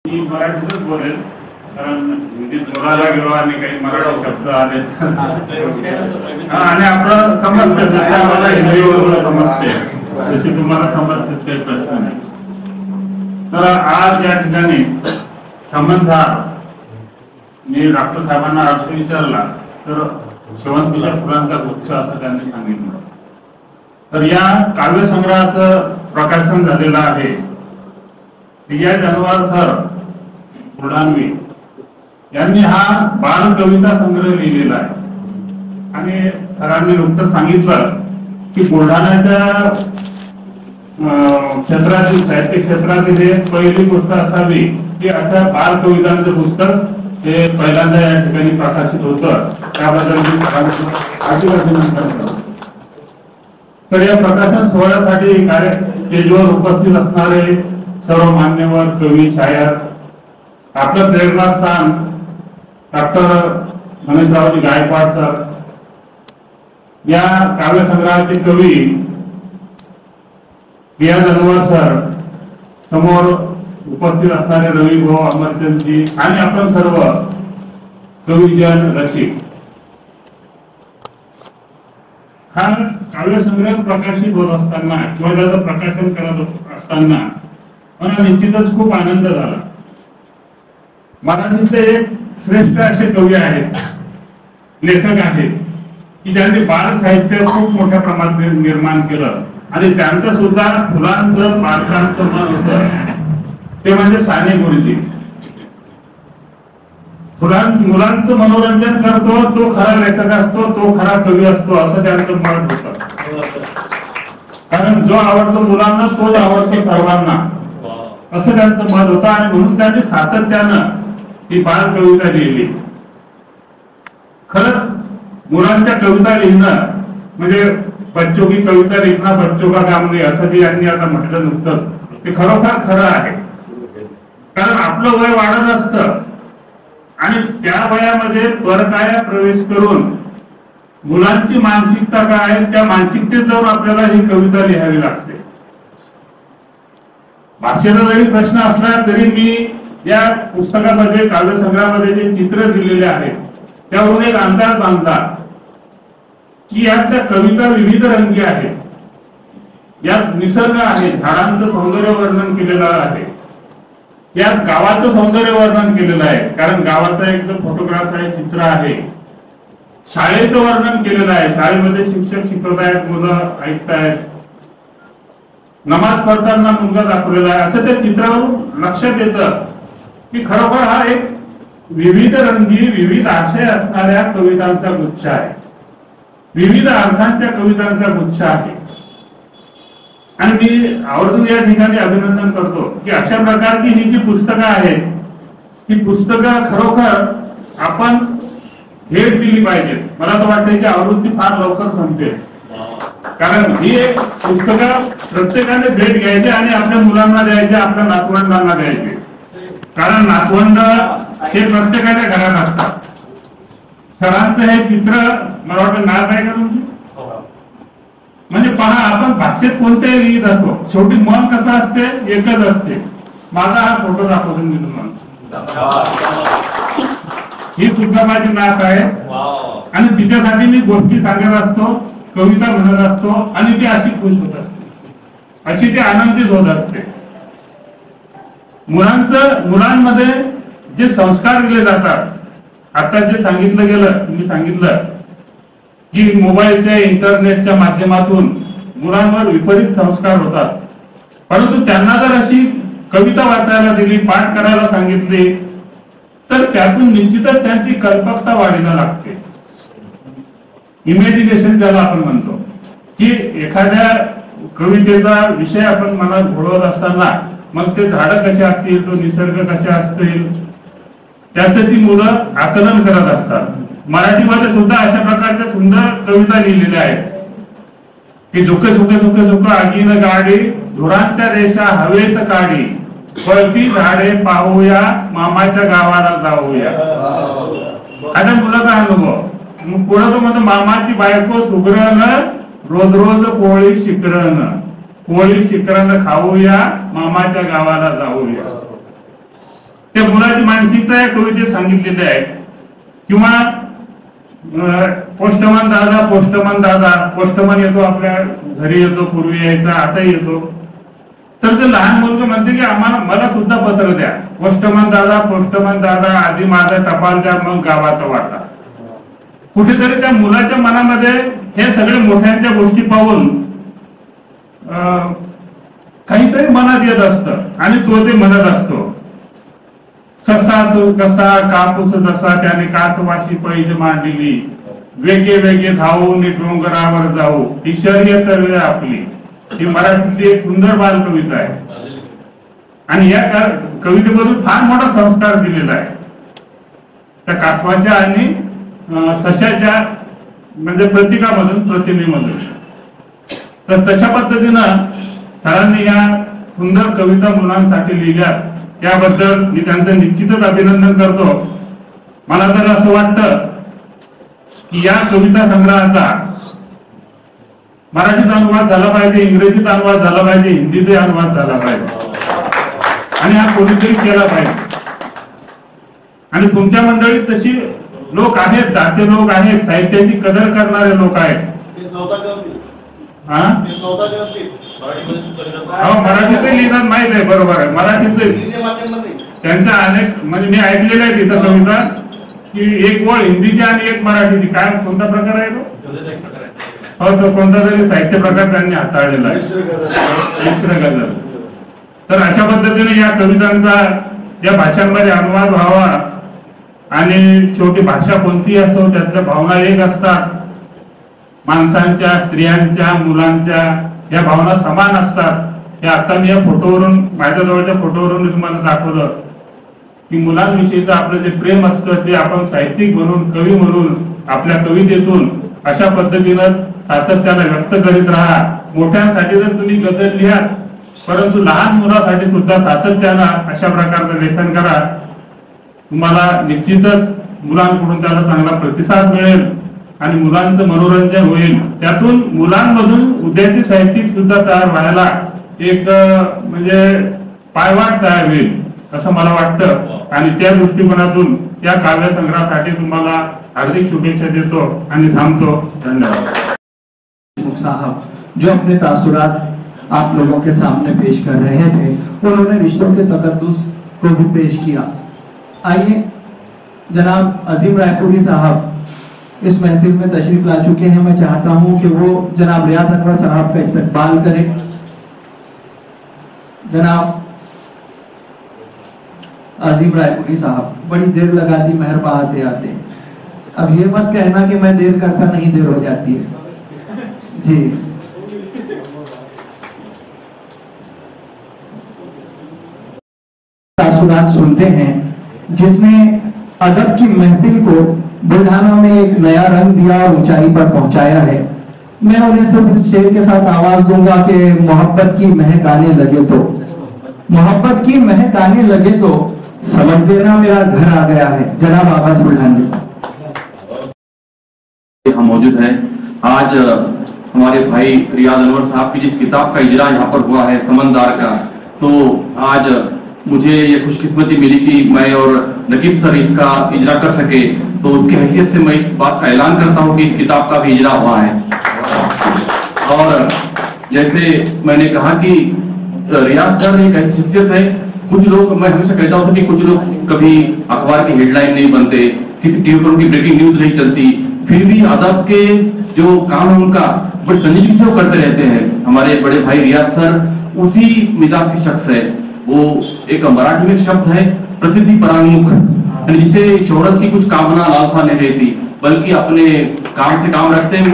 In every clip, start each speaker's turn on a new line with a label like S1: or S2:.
S1: मी मराठीतच बोलेल, कारण हिंदीत बोलायला गेलो आणि काही मराठी शब्द आले आणि आपलं समजते, जसे आम्हाला हिंदी बरोबर समजते जशी तुम्हाला समजते ते प्रश्न नाही. तर आज या ठिकाणी संबंधार मी डॉक्टर साहेबांना अर्थ विचारला तर शेवंतीच्या फुलांचा गुच्छ असं त्यांनी सांगितलं. तर या काव्यसंग्रहाचं प्रकाशन झालेलं आहे. या जनवार सर बुलढाणवी यांनी हा बाल कविता संग्रह लिहिलेला आहे आणि सरांनी नुकतंच सांगितलं की बुलढाण्याच्या क्षेत्रातील साहित्य क्षेत्रातील हे पहिली गोष्ट असावी की अशा बाल कवितांचं पुस्तक हे पहिल्यांदा या ठिकाणी प्रकाशित होतं. त्याबद्दल मी सरांचं अभिनंदन करतो. तर या प्रकाशन सोहळ्यासाठी स्टेजवर उपस्थित असणारे सर्व मान्यवर कवी शायर, आपलं प्रेरणास्थान डॉक्टर मनीषरावजी गायकवाड सर, या काव्यसंग्रहाचे कवी पिया जनवार सर, समोर उपस्थित असणारे रवी भाऊ अमरचंदजी आणि आपण सर्व कवीजन रसिक. हा काव्यसंग्रह प्रकाशित होत असताना किंवा त्याचं प्रकाशन करत असताना मला निश्चितच खूप आनंद झाला. मराठीचे एक श्रेष्ठ असे कवी आहेत, लेखक आहेत की ज्यांनी बाल साहित्य खूप मोठ्या प्रमाणात निर्माण केलं आणि त्यांचं सुद्धा फुलांचं बालकांचं मन होतं ते म्हणजे साने गुरुजी. मुलांचं मनोरंजन करतो तो खरा लेखक असतो, तो खरा कवी असतो असं त्यांचं मत होतं. कारण जो आवडतो मुलांना तोच आवडतो सर्वांना असं त्यांचं मत होतं आणि म्हणून त्यांनी सातत्यानं ही बाल कविता लिहिली. खरंच मुलांच्या कविता लिहिणं म्हणजे बच्चों की कविता लिखना बच्चों का काम नाही असं जे यांनी आता म्हटलं नुकतंच ते खरोखर खरं आहे. कारण आपलं वय वाढत असतं आणि त्या वयामध्ये परकाया प्रवेश करून मुलांची मानसिकता काय आहे त्या मानसिकतेत जाऊन आपल्याला ही कविता लिहावी लागते. भाषेचा जरी प्रश्न असला तरी मी या पुस्तकामध्ये काव्यसंग्रहामध्ये जे चित्र दिलेले आहेत त्यावरून एक अंदाज बांधला की याच्या कविता विविध रंगी आहेत. यात निसर्ग आहे, झाडांचं सौंदर्य वर्णन केलेलं आहे, यात गावाचं सौंदर्य वर्णन केलेलं आहे कारण गावाचा एक जो फोटोग्राफ आहे, चित्र आहे, शाळेचं वर्णन केलेलं आहे, शाळेमध्ये शिक्षक शिकवतायत, मुलं ऐकतायत, नमाज पढताना मुलगा दाखवलेला आहे. असं त्या चित्रावरून लक्षात येतं की खरोखर हा एक विविध रंगी विविध आशय असणाऱ्या कवितांचा गुच्छ आहे, विविध अर्थांच्या कवितांचा गुच्छ आहे. आणि मी आवर्जून या ठिकाणी अभिनंदन करतो की अशा प्रकारची ही जी पुस्तकं आहेत ही पुस्तकं खरोखर आपण भेट दिली पाहिजेत. मला तर वाटतं की आवृत्ती फार लवकर संपते कारण ही एक पुस्तकं प्रत्येकाने भेट घ्यायची आणि आपल्या मुलांना द्यायचे, आपल्या नातवंडांना द्यायचे. कारण नातवंड हे प्रत्येकाच्या घरात असतात. सरांचं हे चित्र मला वाटतं नाव काय का तुमची म्हणजे पहा, आपण भाषेत कोणत्याही लिहित असो शेवटी मन कसं असते एकच असते. माझा हा फोटो दाखवतो मी तुम्हाला, ही सुद्धा माझी नात आहे आणि तिच्यासाठी मी गोष्टी सांगत असतो, कविता म्हणत असतो आणि ती अशी खुश होत असते, अशी ती आनंदित होत असते. मुलांमध्ये जे संस्कार दिले जातात, आता जे सांगितलं गेलं, तुम्ही सांगितलं की मोबाईलच्या इंटरनेटच्या माध्यमातून मुलांवर विपरीत संस्कार होतात, परंतु त्यांना जर अशी कविता वाचायला दिली, पाठ करायला सांगितली तर त्यातून निश्चितच त्यांची कल्पकता वाढीला लागते. इमॅजिनेशन ज्याला आपण म्हणतो की एखाद्या कवितेचा विषय आपण मनात घोळवत असताना मग ते झाडं कसे असतील, तो निसर्ग कसे असतील त्याचं ती मुलं आकलन करत असतात. मराठीमध्ये सुद्धा अशा प्रकारच्या सुंदर कविता लिहिलेल्या आहेत की झुके झुके झुके झुके आगीन गाडी, धुरांच्या रेषा हवेत काढी, पळती झाडे पाहूया, मामाच्या गावाला जाऊया. आता मुलाचा अनुभव मग पुढे तो म्हणतो मामाची बायको सुगरण, रोज रोज पोळी शिकरण खाऊया, मामाच्या गावाला जाऊया. त्या मुलाची मानसिकता या कवितेत सांगितलेली आहे. किंवा पोस्टमन दादा पोस्टमन येतो, आपल्या घरी येतो, पूर्वी यायचा, आता येतो. तर ते लहान मुलगा म्हणते की मला सुद्धा पत्र द्या. पोस्टमन दादा आधी माझा टपाल द्या, मग गावाचा वाटा. कुठेतरी त्या मुलाच्या मनामध्ये हे सगळे मोठ्यांच्या गोष्टी पाहून काहीतरी मनात येत असतं आणि तो ते म्हणत असतो. कसा तो कसा कापूस जसा त्याने कासवाशी पैज मांडली, वेगे वेगे धावून डोंगरावर जाऊ, ही शर्यत आपली. ही मराठीतली एक सुंदर बाल कविता आहे आणि या कवितेमधून फार मोठा संस्कार दिलेला आहे त्या कासवाच्या आणि सशाच्या म्हणजे प्रतीकामधून, प्रतिमेमधून. तर तशा पद्धतीनं सरांनी या सुंदर कविता मुलांसाठी लिहिल्या, याबद्दल मी त्यांचं निश्चितच अभिनंदन करतो. मला तर असं वाटतं की या कविता संग्रहाचा मराठीत अनुवाद झाला पाहिजे, इंग्रजीत अनुवाद झाला पाहिजे, हिंदीत अनुवाद झाला पाहिजे आणि हा कोणीतरी केला पाहिजे. आणि तुमच्या मंडळीत तशी लोक आहेत, दाते लोक आहेत, साहित्याची कदर करणारे लोक आहेत. मराठीतही लिहिणार माहित आहे, बरोबर आहे. मराठीत त्यांच्या अनेक म्हणजे मी ऐकलेलं आहे तिथं कविता की एक ओळ हिंदीची आणि एक मराठीची. काय कोणता प्रकार आहे तो? हो, तो कोणता तरी साहित्य प्रकार त्यांनी हाताळलेला आहे, मिश्र गझल. तर अशा पद्धतीने या कवितांचा या भाषांमध्ये अनुवाद व्हावा आणि शेवटी भाषा कोणती असो त्यातल्या भावना एक असतात. माणसांच्या, स्त्रियांच्या, मुलांच्या या भावना समान असतात. हे आता मी या फोटोवरून, माझ्याजवळच्या फोटोवरून तुम्हाला दाखवलं की मुलांविषयीचं आपलं जे प्रेम असतं ते आपण साहित्यिक म्हणून, कवी म्हणून आपल्या कवितेतून अशा पद्धतीनं सातत्याने व्यक्त करीत राहा. मोठ्यांसाठी जर तुम्ही गझल लिहा, परंतु लहान मुलासाठी सुद्धा सातत्यानं अशा प्रकारचं लेखन करा. तुम्हाला निश्चितच मुलांकडून त्याला चांगला प्रतिसाद मिळेल आणि मुलांचं मनोरंजन होईल. त्यातून मुलांमधून उद्याचे साहित्यिक सुद्धा तयार व्हायला एक म्हणजे पायवाट तयार होईल असं मला वाटतं. आणि त्या दृष्टिकोनातून या काव्य संग्रहासाठी तुम्हाला हार्दिक शुभेच्छा देतो आणि थांबतो. धन्यवाद.
S2: साहब जो अपने तासुरात आप लोगों के सामने पेश कर रहे थे, उन्होंने रिश्तों के तकद्दुस को भी पेश किया. आइए, जनाब अजीम रायपुरी साहब इस महफिल में तशरीफ ला चुके हैं. मैं चाहता हूं कि वो जनाब रियाज अनवर साहब का इस्तकबाल करें. जनाब अजीम रायपुरी साहब, बड़ी देर लगा दी मेहरबा आते आते. अब ये मत कहना कि मैं देर करता नहीं, देर हो जाती है जी. तासुरात सुनते हैं जिसने अदब की महफिल को बुल्ढाना में एक नया रंग दिया और ऊंचाई पर पहुंचाया है. मैं उन्हें सिर्फ इस शेर के साथ आवाज दूंगा कि मोहब्बत की महक आने लगे तो, मोहब्बत की महक आने लगे तो समझ लेना मेरा घर आ गया है. जनाब आवाज बुल्ढाना साहब
S3: हम मौजूद हैं. आज हमारे भाई रियाज अनवर साहब की जिस किताब का इजरा यहाँ पर हुआ है समंदार का, तो आज मुझे ये खुशकिस्मती मिली कि मैं और नकीब सर इसका इजरा कर सके. तो उसकी हैसियत से मैं इस बात का ऐलान करता हूँ कि इस किताब का भी इजरा हुआ है. और जैसे मैंने कहा कि रियाज सर एक ऐसी शख्सियत है, कुछ लोग, मैं हमेशा कहता हूँ कि कुछ लोग कभी अखबार की हेडलाइन नहीं बनते, किसी टीवी पर उनकी ब्रेकिंग न्यूज नहीं चलती, फिर भी अदब के जो काम है उनका बड़ी संजीदगी से वो करते रहते हैं. हमारे बड़े भाई रियाज सर उसी मिजाज के शख्स है. वो एक मराठी में शब्द है प्रसिद्धि परांगमुख, जिसे शोहरत की कुछ कामना लालसा नहीं रहती, बल्कि अपने काम से काम रखते हैं.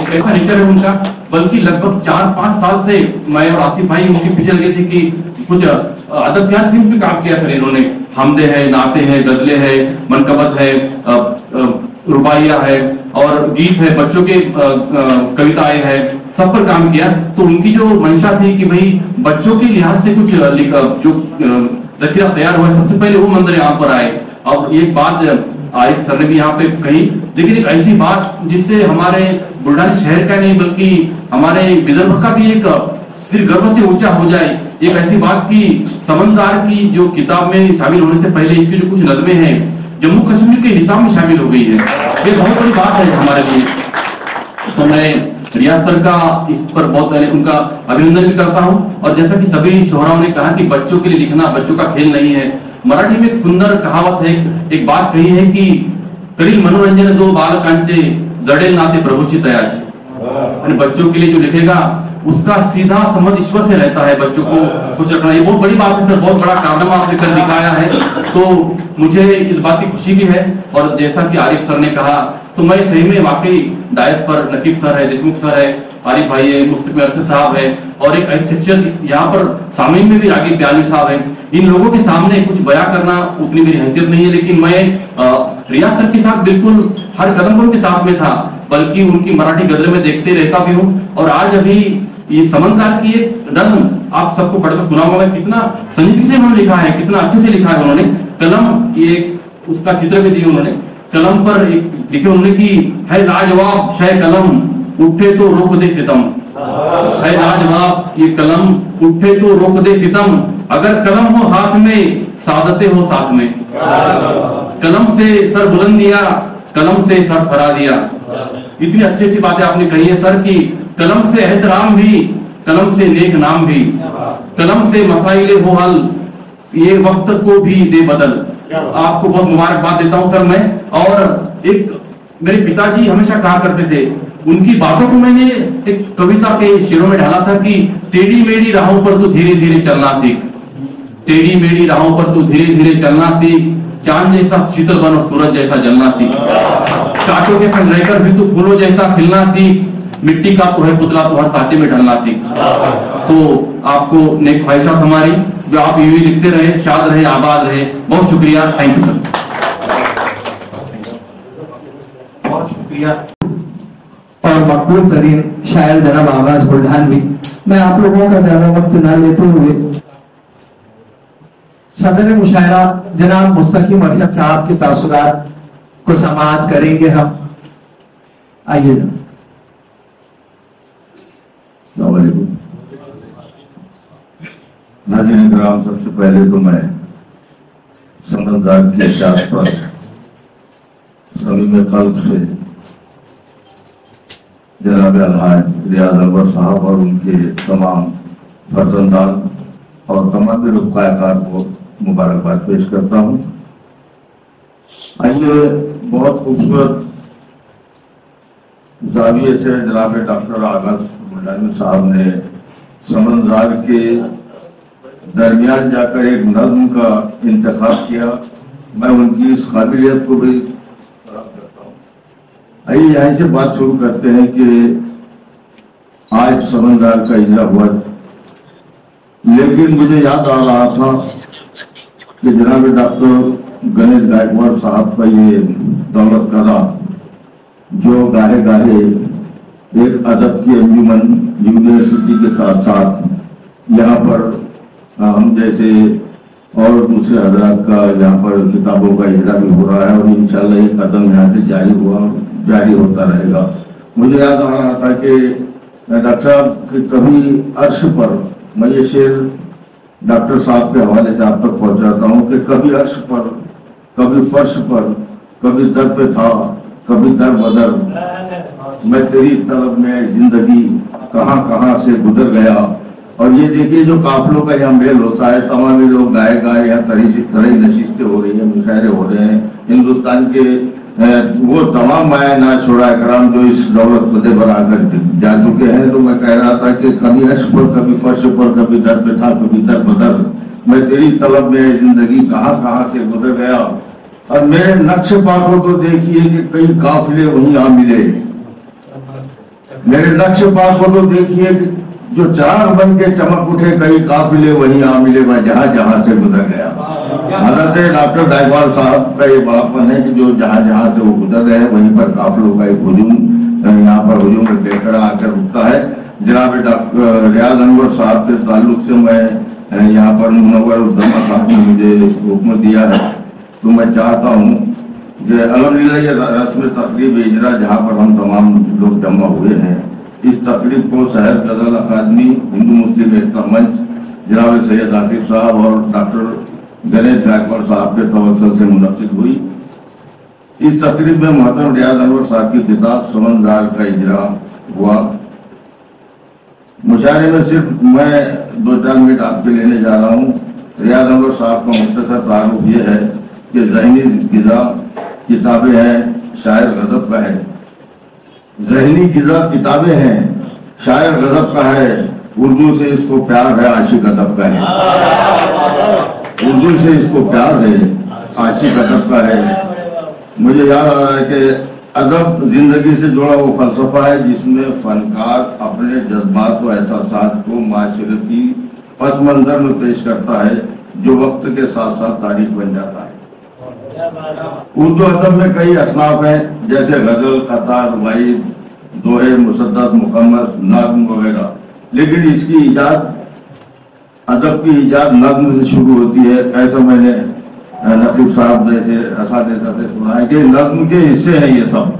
S3: ऐसा नेचर है उनका. बल्कि लगभग 4-5 साल से मैं और आसिफ भाई उनके पीछे लगे थे कि कुछ अदब क्या सिंह पे काम किया सर इन्होंने. हमदे है, नाते हैं, गजले है, मनकबत है, रुबाइया है और गीत है, बच्चों के कविताएं है, सब पर काम किया. तो उनकी जो मंशा थी कि भाई बच्चों के लिहाज से कुछ जो जखीरा तैयार हुआ, सबसे पहले वो मंदिर यहाँ पर आए. और एक बात आरिफ सर ने भी यहाँ पे कही, लेकिन एक ऐसी बात जिससे हमारे बुल्ढाना शहर का नहीं बल्कि हमारे विदर्भ का भी एक सिर गर्व से ऊंचा हो जाए एक ऐसी बात कि समंदार की जो किताब में शामिल होने से पहले इसकी जो कुछ नज़में हैं जम्मू कश्मीर के हिसाब में शामिल हो गई है। ये बहुत बड़ी बात है हमारे लिए। तो मैं रियाज सर का इस पर बहुत उनका अभिनंदन भी करता हूं। और जैसा कि सभी शोहराओं ने कहा कि बच्चों के लिए लिखना बच्चों का खेल नहीं है। मराठी में एक सुंदर कहावत है, एक बात कही है कि करील मनोरंजन दो बालकांचे जड़ेल नाते प्रभुची तयाचे। बच्चों के लिए जो लिखेगा उसका सीधा संबंध ईश्वर से रहता है, बच्चों को खुश रखना। ये बहुत बड़ी बात है सर, बहुत बड़ा कारनामा आपने कर दिखाया है। तो मुझे इस बात की खुशी भी है। और जैसा कि आरिफ सर ने कहा तो मैं सही में वाकई डायस पर नकीब सर है, देशमुख सर है, आरिफ भाई है, मुस्तफा अरशद साहब है और एक ऐसे शिक्षक यहाँ पर सामीन में भी रागिब ब्याली साहब है। इन लोगों के सामने कुछ बयां करना उतनी मेरी हैसियत नहीं है, लेकिन मैं रियाज सर के साथ बिल्कुल हर कदम उनके साथ में था, बल्कि उनकी मराठी गजलें में देखते रहता भी हूँ। और आज अभी ये समंदार की एक नज़्म आप सबको पढ़कर सुनाऊंगा मैं। कितना संजीदगी से उन्होंने लिखा है, कितना अच्छे से लिखा है उन्होंने। कलम ये उसका चित्र भी दिया उन्होंने, कलम पर एक लिखे उन्होंने कि है लाजवाब शय कलम उठे तो रोक दे सितम। है लाजवाब ये कलम उठे तो रोक दे सितम, अगर कलम हो हाथ में सादते हो साथ में। कलम से सर बुलंद दिया, कलम से सर फरा दिया। इतनी अच्छी अच्छी बातें आपने कही है सर कि कलम से एहतराम भी, कलम से नेक नाम भी, कलम से मसाइले हो हल, ये वक्त को भी दे बदल। आपको बहुत मुबारकबाद देता हूं सर मैं। और एक मेरे पिताजी हमेशा कहा करते थे, उनकी बातों को मैंने एक कविता के शेरों में ढाला था कि टेढ़ी मेढ़ी राहों पर तू धीरे धीरे चलना सीख, टेढ़ी मेढ़ी राहों पर तू धीरे धीरे चलना सीख, चांद जैसा शीतल बन और सूरज जैसा जलना सीख, कांटों के संग रहकर भी तू फूलों जैसा खिलना सीख, मिट्टी का तो है पुतला तो हर साटे में ढलना सीख। तो आपको नेक ख्वाहिशात हमारी, जो आप यूं ही लिखते रहे, शाद रहे, आबाद रहे। बहुत शुक्रिया, थैंक यू सर।
S2: बहुत शुक्रिया। और मकबूल तरीन शायर जनाब आवाज बुल्ढानवी। मैं आप लोगों का ज्यादा वक्त न लेते हुए सदर मुशायरा जनाब मुस्तकीम अरशद साहब के तासुरात को समाअत करेंगे हम। आइए जनाब।
S4: नाज़रीन किराम, सबसे पहले तो मैं समंदार की अशात पर समीम कल्ब से जनाब अलहाज रियाज अनवर साहब और उनके तमाम फर्जंदान और तमाम रुफ़क़ाकार को मुबारकबाद पेश करता हूँ। आइए, बहुत खूबसूरत ज़ाविये से जनाब डॉक्टर आगाज बुल्ढानी साहब ने समंदार के दरमियान जाकर एक नज़्म का इंतखाब किया। मैं उनकी इस काबिलियत को भी सलाम करता हूँ। आइए यहीं से बात शुरू करते हैं कि आज समंदार का इजरा हुआ, लेकिन मुझे याद आ रहा था कि जनाब डॉक्टर गणेश गायकवाड़ साहब का ये दौलत कदा जो गाहे गाहे एक अदब की अंजुमन यूनिवर्सिटी के साथ साथ यहाँ पर हम जैसे और दूसरे हजरात का यहाँ पर किताबों का इजरा भी हो रहा है और इंशाल्लाह ये कदम यहाँ से जारी होता रहेगा। मुझे याद आ रहा था कि डॉक्टर साहब के कभी अर्श पर, मैं ये शेर डॉक्टर साहब के हवाले से आप तक पहुँचाता हूँ कि कभी अर्श पर, कभी फर्श पर, कभी दर पे था, कभी दर बदर, मैं तेरी तलब में जिंदगी कहाँ कहाँ से गुजर गया। और ये देखिए जो काफिलों का यहाँ मेल होता है, तमाम लोग गाए गाए यहाँ तरह नशिस्तें हो रही है, मुशायरे हो रहे हैं। हिंदुस्तान के वो तमाम माया ना छोड़ा कराम जो इस दौलत फतेह पर आकर जा चुके हैं। तो मैं कह रहा था कि कभी अर्श पर, कभी फर्श पर, कभी दर पे था, कभी दर बदर, मैं तेरी तलब में जिंदगी कहाँ कहाँ से गुजर गया। और मेरे नक्श पाकों को देखिए कि कई काफिले वहीं आ मिले, मेरे नक्श पाकों को देखिए जो चार बन के चमक उठे, कई काफिले वहीं आ मिले, मैं जहां जहां से गुजर गया। हालत डॉक्टर गायकवाड़ साहब का ये बड़ापन है कि जो जहां जहां से वो गुजर रहे हैं वहीं पर काफिलों का एक हुजूम यहाँ पर हुजूम बेकड़ा आकर रुकता है। जनाब डॉक्टर रियाज अनवर साहब के ताल्लुक से मैं यहाँ पर मुनव्वर उद्दमा साहब ने मुझे हुक्म दिया है, तो मैं चाहता हूँ कि अल्हम्दुलिल्लाह ये रस्म तकरीब इजरा जहाँ पर हम तमाम लोग जमा हुए हैं, इस तकरीब को शहर गजल अकादमी, हिंदू मुस्लिम एकता मंच, जनाब सैयद आसिफ साहब और डॉक्टर गणेश गायकवाड़ साहब के तवज्जुह से मुनक्किद हुई। इस तकरीब में मोहतरम रियाज अनवर साहब की किताब समंदार का इजरा हुआ। मुशायरे में सिर्फ मैं 2-4 मिनट आपके लेने जा रहा हूँ। रियाज अनवर साहब का मुख्तसर तारुफ ये है कि ज़हनी गिज़ा किताबें हैं, शायर गज़ब का है। ज़हनी गिज़ा किताबें हैं, शायर गज़ब का है। उर्दू से इसको प्यार है, आशिक अदब का है। उर्दू से इसको प्यार है, आशिक अदब का है। मुझे याद आ रहा है कि अदब जिंदगी से जुड़ा वो फलसफा है जिसमें फनकार अपने जज्बात व एहसासात को माशरती पस मंजर में पेश करता है जो वक्त के साथ साथ तारीख बन जाता है। उर्दू अदब में कई असनाफ हैं जैसे गजल, कथा, रुबाई, दोहे, मुसद्दस, मुकम्मस, नज़्म वगैरह। लेकिन इसकी इजाद, अदब की इजाद नज़्म से शुरू होती है। ऐसा मैंने नकीब साहब जैसे असातिज़ा से सुना है कि नज़्म के हिस्से हैं ये सब।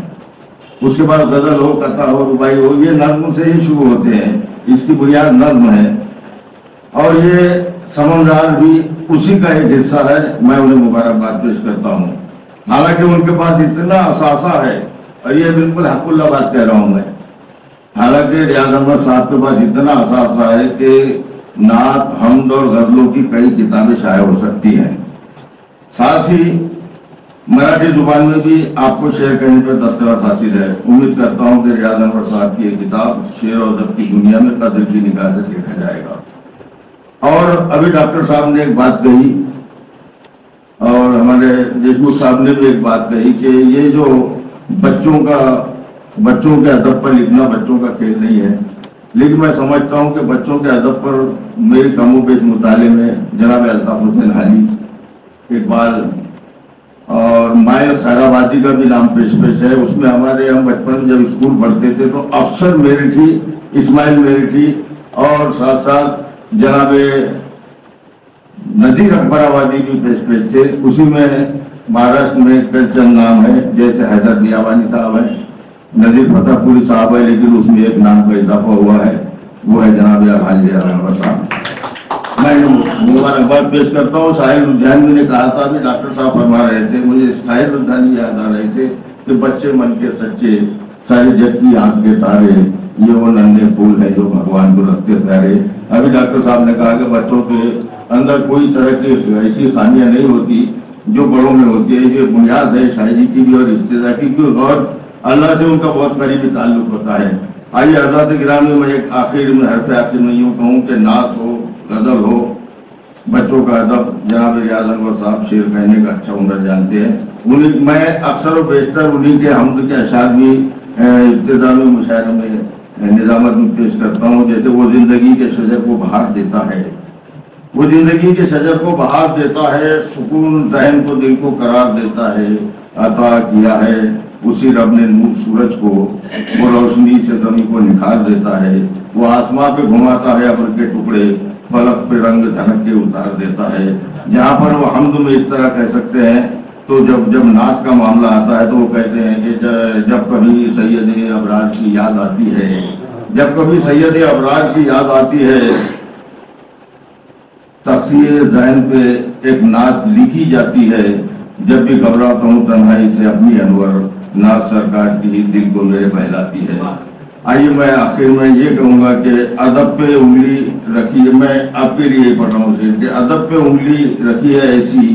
S4: उसके बाद गजल हो, कथा हो, रुबाई हो, ये नज़्म से ही शुरू होते हैं। इसकी बुनियाद नज़्म है और ये समंदार भी उसी का एक हिस्सा है। मैं उन्हें मुबारकबाद पेश करता हूँ। हालांकि उनके पास इतना असासा है और ये बिल्कुल हक़ुल्ला बात कह रहा हूँ मैं। हालांकि रियाज अनवर साहब के पास इतना असासा है कि नात, हमद और गजलों की कई किताबें शाया हो सकती हैं। साथ ही मराठी जुबान में भी आपको शेर कहने पर दस्तरस हासिल है। उम्मीद करता हूँ कि रियाज अनवर साहब की ये किताब शेर और अदब की दुनिया में कदर की निगाह से देखा जाएगा। और अभी डॉक्टर साहब ने एक बात कही और हमारे देशमुख साहब ने भी एक बात कही कि ये जो बच्चों के अदब पर लिखना बच्चों का खेल नहीं है। लेकिन मैं समझता हूँ कि बच्चों के अदब पर मेरे कमो बेश मुताले में जनाब अल्ताफ हुसैन हाली, इकबाल और मायर खैराबादी का भी नाम पेश है। उसमें हम बचपन में जब स्कूल पढ़ते थे तो अफसर मेरठी, इस्माइल मेरठी और साथ साथ जनाब नजीर अकबराबादी भी पेश थे। उसी में महाराष्ट्र में कई चंद नाम है जैसे हैदर बियाबानी साहब है, नजीर फतेहपुरी साहब है, लेकिन उसमें एक नाम का इजाफा हुआ है, वो है जनाब हाजी अनवर साहब। मैं मुबारकबाद पेश करता हूँ। शाहिर लुधियानवी ने कहा था, अभी डॉक्टर साहब फरमा रहे थे, मुझे शाहिर लुधियानवी याद आ रहे थे कि बच्चे मन के सच्चे, सारे जग की आंख के तारे, ये वो नन्हे फूल है जो भगवान को रखते प्यारे। अभी डॉक्टर साहब ने कहा कि बच्चों के अंदर कोई तरह की ऐसी खामियां नहीं होती जो बड़ों में होती है। ये बुनियाद है शायरी की भी और इब्तिदा की भी, और अल्लाह से उनका बहुत करीबी ताल्लुक होता है। आइए आज़ाद गिरामी में एक आखिर में आखिर में यूँ कहूँ कि नात हो, गजल हो, बच्चों का अदब, जनाब रियाज अनवर साहब शेर कहने का अच्छा हुनर जानते हैं। उन्हीं मैं अक्सर और बेशतर उन्हीं के हमद के अशार भी इब्तिदा में मुशायरे में निजामत में पेश करता हूँ। जैसे वो जिंदगी के शजर को बहार देता है, वो जिंदगी के शजर को बहार देता है, सुकून दहन को दिल को करार देता है, अता किया है उसी रब ने नूर सूरज को, वो रोशनी से जमी को निखार देता है, वो आसमां पे घुमाता है अब्र के टुकड़े, फलक पे रंग झलक के उतार देता है। जहाँ पर वो हमद में इस तरह कह सकते हैं तो जब नाच का मामला आता है तो वो कहते हैं कि जब कभी सैयद अबरार की याद आती है, जब कभी सैयद अबरार की याद आती है, तफसीर ज़हन पे एक नात लिखी जाती है, जब भी घबराता हूँ तन्हाई से अपनी अनवर, नात सरकार की ही दिल को मेरे बहलाती है। आइए मैं आखिर में ये कहूँगा कि अदब पे उंगली रखी है, मैं आपके लिए पढ़ रहा हूँ कि अदब पे उंगली रखी है ऐसी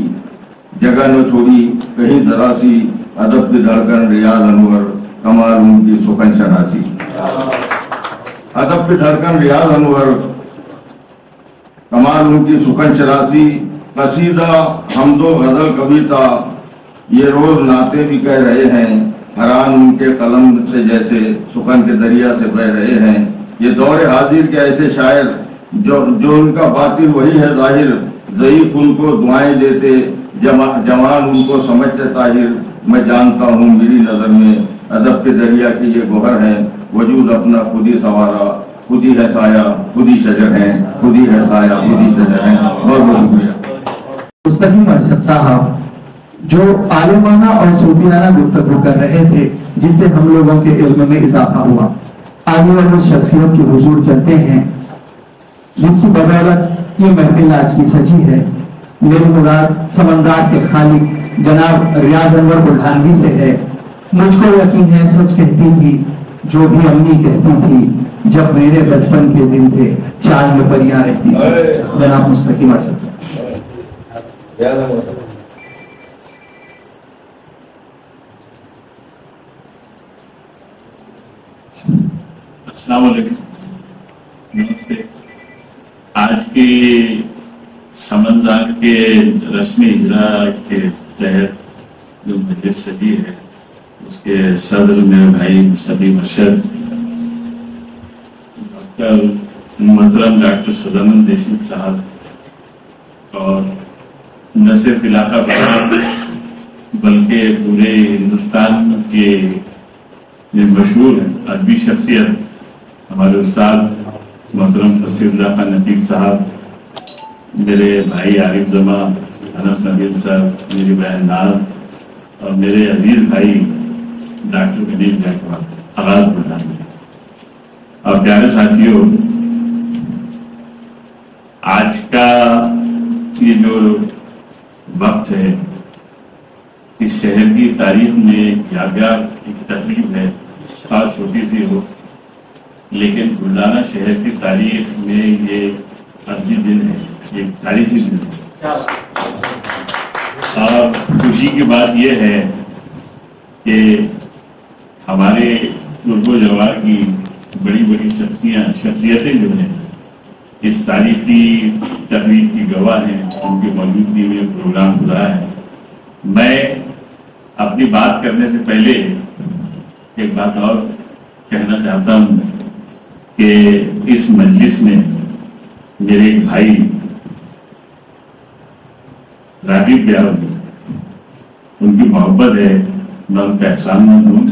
S4: जगह न छोड़ी कहीं जरा सी, अदब की धड़कन रियाज अनवर, कमाल उनकी सुखन शनासी। अदब की धड़कन रियाज अनवर, कमाल उनकी सुखन शनासी, कसीदा हमदो गजल कविता ये रोज नाते भी कह रहे हैं, हरान उनके कलम से जैसे सुखन के दरिया से बह रहे हैं। ये दौरे हाजिर के ऐसे शायर जो उनका बातिल वही है जाहिर, ज़ईफ उनको दुआएं देते, जवान उनको समझते ताहिर। मैं जानता हूँ मेरी नजर में अदब के दरिया की ये गोहर है, वजूद अपना खुद ही सवारा, खुद ही है साया, खुद ही शजर है, खुद ही है साया, खुद ही शजर है। बहुत बहुत शुक्रिया।
S2: मुस्तकीम अरशद साहब जो आलिमाना और सूफियाना गुफ्तगू कर रहे थे जिससे हम लोगों के इल्म में इजाफा हुआ। आगे और उस शख्सियत की हुजूर चलते हैं जिसकी बदौलत ये महफिल आज की सजी है। मेरी मुराद समंजार के खालिक जनाब रियाज अनवर बुल्ढानवी से है। मुझको यकीन है सच कहती थी जो भी अम्मी कहती थी जब मेरे बचपन के दिन थे चाल में परियां रहती थी। जनाब मुस्तकीम अरशद साहब।
S5: अस्सलाम वालेकुम, नमस्ते। आज की समंजार के रस्मी इजरा के तहत जो मजलिस सजी है उसके सदर मेरे भाई मुस्तकीम अरशद, मोहतरम डॉक्टर सदानंद देशमुख साहब और न सिर्फ इलाका भर बल्कि पूरे हिंदुस्तान के मशहूर अदबी शख्सियत हमारे उस्ताद मोहतरम फसीरुल्लाह खान नकीब साहब, मेरे भाई आरिफ जमा, अनस नबील साहब, मेरी बहन नाज और मेरे अजीज भाई डॉक्टर गणेश गायकवाड़, आगाज बुल्ढानवी और प्यारे साथियों, आज का ये जो वक्त है इस शहर की तारीख में यादगार एक तकलीफ है, खास छोटी सी हो लेकिन बुल्ढाना शहर की तारीख में ये अगली दिन है, एक तारीखी दिन है। और खुशी की बात यह है कि हमारे पूर्व जवार की बड़ी बड़ी शख्सियतें जो हैं इस तारीखी तकरीब की गवाह हैं, उनकी मौजूदगी में प्रोग्राम हो रहा है। मैं अपनी बात करने से पहले एक बात और कहना चाहता हूं कि इस मजलिस में मेरे एक भाई रागिब ब्याह उनकी मोहब्बत है, मैं उनका एहसानमंद हूँ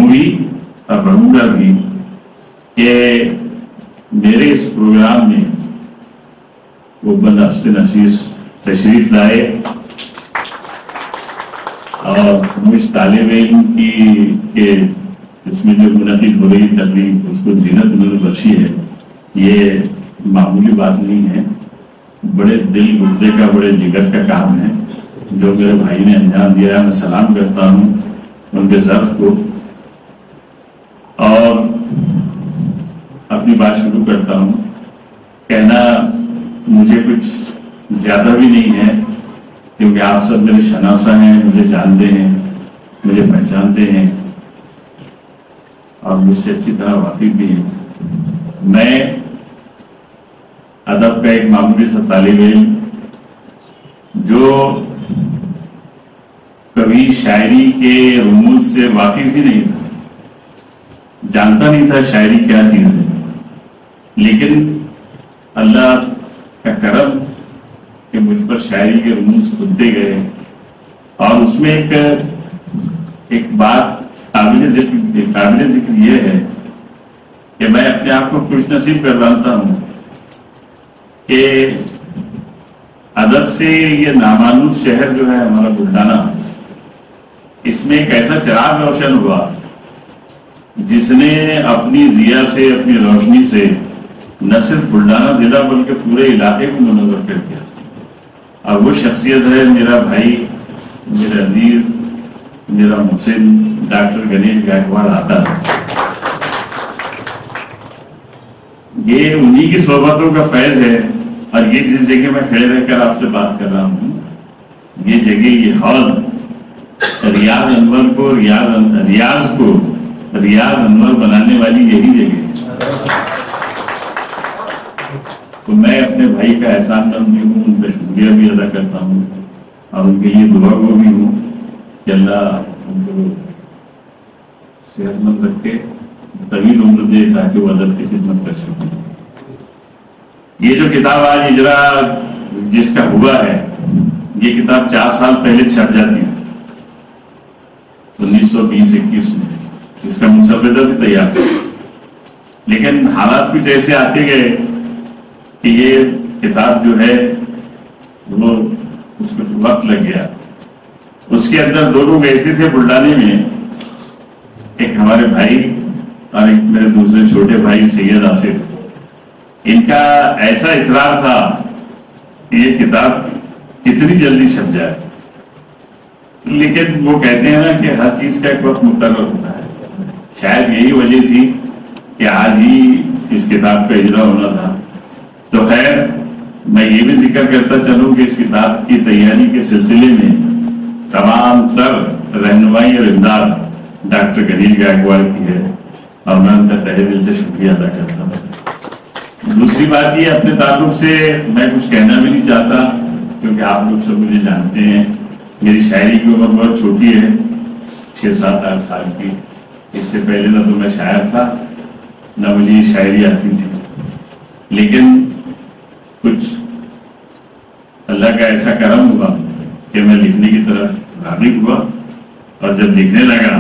S5: भी और रहूंगा भी कि मेरे इस प्रोग्राम में वो बंदोबस्त नशीस तशरीफ लाए और वो इस तालिब इल्म की के इसमें जो मुनक़िद हो रही तकलीफ उसको ज़ीनत उन्होंने बख्शी है। ये मामूली बात नहीं है, बड़े दिल गुर्दे का, बड़े जिगर का काम है जो मेरे भाई ने अंजाम दिया है। मैं सलाम करता हूँ उनके ज़र्फ को और अपनी बात शुरू करता हूँ। कहना मुझे कुछ ज्यादा भी नहीं है क्योंकि आप सब मेरे शनासा हैं, मुझे जानते हैं, मुझे पहचानते हैं और मुझसे अच्छी तरह वाकिफ भी हैं। मैं अदब का एक मामूली सा तालिब इल्म जो कभी शायरी के रुमूज से वाकिफ ही नहीं था, जानता नहीं था शायरी क्या चीज है, लेकिन अल्लाह का करम कि मुझ पर शायरी के रुमूज खुलते गए और उसमें एक बात काबिल जिक्र ये है कि मैं अपने आप को खुश नसीब कर मानता हूं कि अदब से ये नामानूस शहर जो है हमारा बुल्ढाना, इसमें एक ऐसा चिराग रोशन हुआ जिसने अपनी जिया से, अपनी रोशनी से न सिर्फ बुल्ढाना जिला बल्कि पूरे इलाके को मुनव्वर कर दिया। और वो शख्सियत है मेरा भाई, मेरा अजीज, मेरा मुहसिन डॉक्टर गणेश गायकवाड़ आता है। ये उन्हीं की सोबतों का फैज है और ये जिस जगह मैं खड़े रहकर आपसे बात कर रहा हूँ, ये जगह, ये हॉल रियाज अनवर को रियाज अनवर बनाने वाली यही जगह है। तो मैं अपने भाई का एहसानमंद भी हूँ, उनका शुक्रिया भी अदा करता हूँ और उनके लिए दुआ को भी हूँ कि अल्लाह उनको सेहतमंद रखे, तवील उम्र दे ताकि वो अदब की खिदमत कर सकें। ये जो किताब आज इजरा जिसका हुआ है, ये किताब 4 साल पहले छप जाती है 1920-21 में, इसका मुसव्वदा भी तैयार था, लेकिन हालात कुछ ऐसे आते गए कि ये किताब जो है वो उसको वक्त लग गया। उसके अंदर 2 लोग ऐसे थे बुल्ढाने में, एक हमारे भाई और एक मेरे दूसरे छोटे भाई सैयद आसिफ। इनका ऐसा इसरार था कि ये किताब कितनी जल्दी छप जाए, लेकिन वो कहते हैं ना कि हर चीज का एक वक्त मुकर्रर होता है। शायद यही वजह थी कि आज ही इस किताब का इजरा होना था। तो खैर, मैं ये भी जिक्र करता चलूं कि इस किताब की तैयारी के सिलसिले में तमाम तर रहनुमाई और इमदाद डॉक्टर गणेश गायकवाड़ की है और मैं उनका तहे दिल से शुक्रिया अदा करता हूँ। दूसरी बात ये, अपने ताल्लुक से मैं कुछ कहना भी नहीं चाहता, क्योंकि आप लोग सब मुझे जानते हैं। मेरी शायरी की उम्र बहुत छोटी है, 6-7-8 साल की। इससे पहले ना तो मैं शायर था, ना मुझे ये शायरी आती थी, लेकिन कुछ अल्लाह का ऐसा करम हुआ कि मैं लिखने की तरफ राग़िब हुआ, और जब लिखने लगा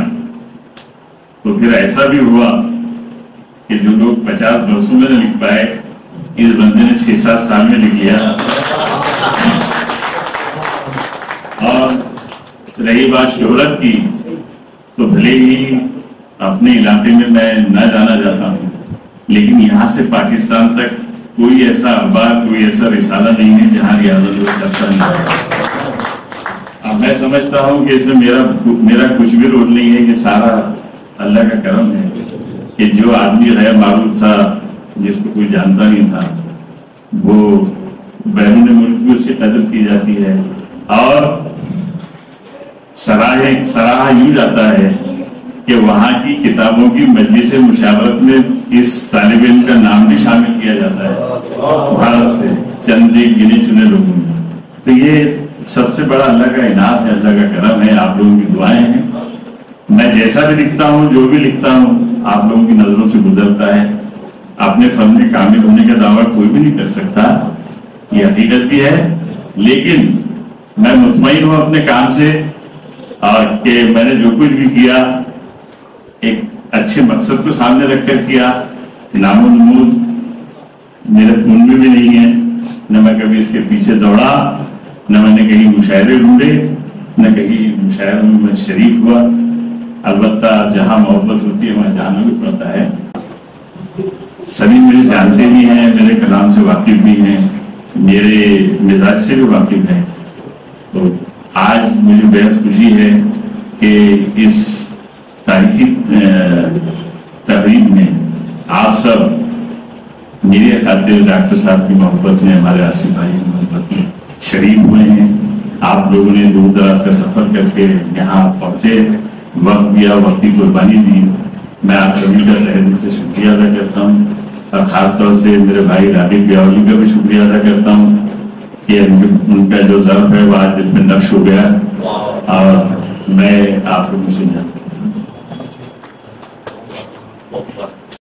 S5: तो फिर ऐसा भी हुआ कि जो लोग 50 वर्षों में न लिख पाए, इस बंदे ने 6-7 साल में लिख लिया। और रही बात शोहरत की, तो भले ही अपने इलाके में मैं न जाना जाता हूँ, लेकिन यहाँ से पाकिस्तान तक कोई ऐसा अखबार, कोई ऐसा रिसाला नहीं है जहाँ रियाज अनवर चर्चा नहीं है। अब मैं समझता हूँ कि इसमें मेरा कुछ भी रोल नहीं है, कि सारा अल्लाह का करम है कि जो आदमी गैर मारूफ था, जिसको कोई जानता नहीं था, वो बैरून मुल्क भी उसकी कदर की जाती है। और सराहा यूं जाता है कि वहाँ की किताबों की मजलिस मुशावरत में इस तालिब इल्म का नाम भी शामिल किया जाता है भारत से चंद गिने चुने लोगों में। तो ये सबसे बड़ा अल्लाह का इनाम है, अल्लाह का करम है, आप लोगों की दुआएं हैं। मैं जैसा भी लिखता हूँ, जो भी लिखता हूँ, आप लोगों की नजरों से गुजरता है। अपने फन में कामिल होने का दावा कोई भी नहीं कर सकता, ये हकीकत भी है, लेकिन मैं मुतमईन हूँ अपने काम से, और कि मैंने जो कुछ भी किया एक अच्छे मकसद को सामने रखकर किया। नामो नमूद मेरे खून में भी नहीं है, न मैं कभी इसके पीछे दौड़ा, न मैंने कहीं मुशायरे ढूंढे, न कहीं मुशायरों में मैं शरीक हुआ। अलबत्ता जहां मोहब्बत होती है वहां जाना भी पड़ता है। सभी मुझे जानते भी हैं, मेरे कलाम से वाकिफ भी हैं, मेरे मिजाज से भी वाकिफ हैं। तो आज मुझे बेहद खुशी है कि इस तारीखी तकरीब में आप सब मेरे खातिर डॉक्टर साहब की मोहब्बत में, हमारे आसिफ भाई की मोहब्बत में शरीक हुए हैं। आप लोगों ने दूर दराज का सफर करके यहाँ पहुंचे, वक्त दिया, वक्त की कुर्बानी दी। मैं आप सभी का तहे दिल से शुक्रिया अदा करता हूँ, और खासतौर से मेरे भाई राबिक बियावली का भी शुक्रिया अदा करता हूँ कि उनका जो ज़र्फ है वो आज दिल में नक्श हो गया, और मैं आप लोगों से जानता हूँ।